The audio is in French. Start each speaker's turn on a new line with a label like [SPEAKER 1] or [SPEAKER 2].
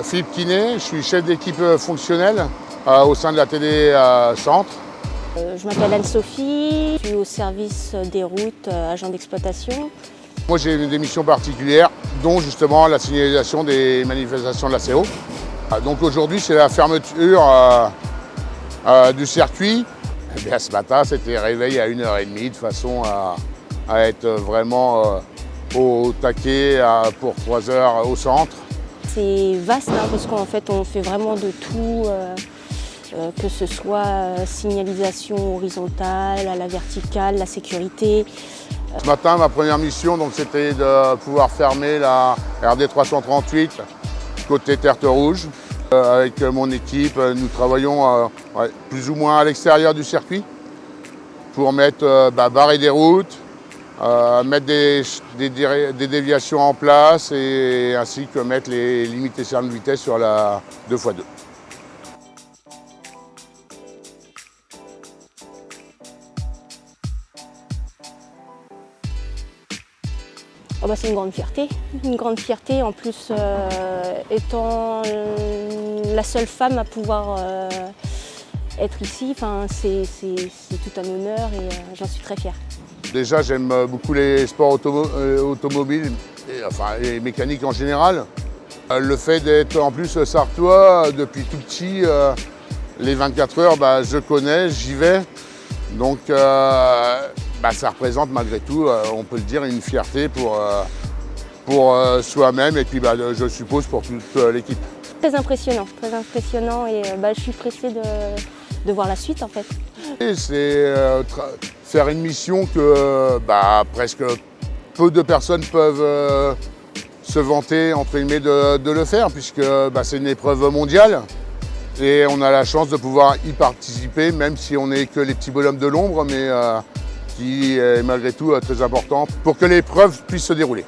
[SPEAKER 1] Philippe Quinet, je suis chef d'équipe fonctionnelle au sein de la TD Centre.
[SPEAKER 2] Je m'appelle Anne-Sophie, je suis au service des routes, agent d'exploitation.
[SPEAKER 1] Moi j'ai des missions particulières, dont justement la signalisation des manifestations de la CO. Donc aujourd'hui c'est la fermeture du circuit. Et bien, ce matin c'était réveil à 1h30 de façon à être vraiment au taquet pour 3 heures au centre.
[SPEAKER 2] C'est vaste parce qu'en fait on fait vraiment de tout, que ce soit signalisation horizontale, à la verticale, la sécurité.
[SPEAKER 1] Ce matin ma première mission c'était de pouvoir fermer la RD 338 côté Tertre Rouge. Avec mon équipe, nous travaillons plus ou moins à l'extérieur du circuit pour mettre, barrer des routes, mettre des déviations en place et ainsi que mettre les limitations de vitesse sur la 2x2.
[SPEAKER 2] Oh bah c'est une grande fierté en plus étant la seule femme à pouvoir être ici, c'est tout un honneur et j'en suis très fière.
[SPEAKER 1] Déjà j'aime beaucoup les sports automobiles et mécaniques en général. Le fait d'être en plus sartois depuis tout petit, les 24 heures je connais, j'y vais. Donc ça représente malgré tout, on peut le dire, une fierté pour soi-même et puis je suppose pour toute l'équipe.
[SPEAKER 2] Très impressionnant et je suis pressée de voir la suite en fait.
[SPEAKER 1] C'est faire une mission que presque peu de personnes peuvent se vanter entre guillemets de le faire puisque c'est une épreuve mondiale. Et on a la chance de pouvoir y participer, même si on n'est que les petits bonhommes de l'ombre, mais qui est malgré tout très important pour que l'épreuve puisse se dérouler.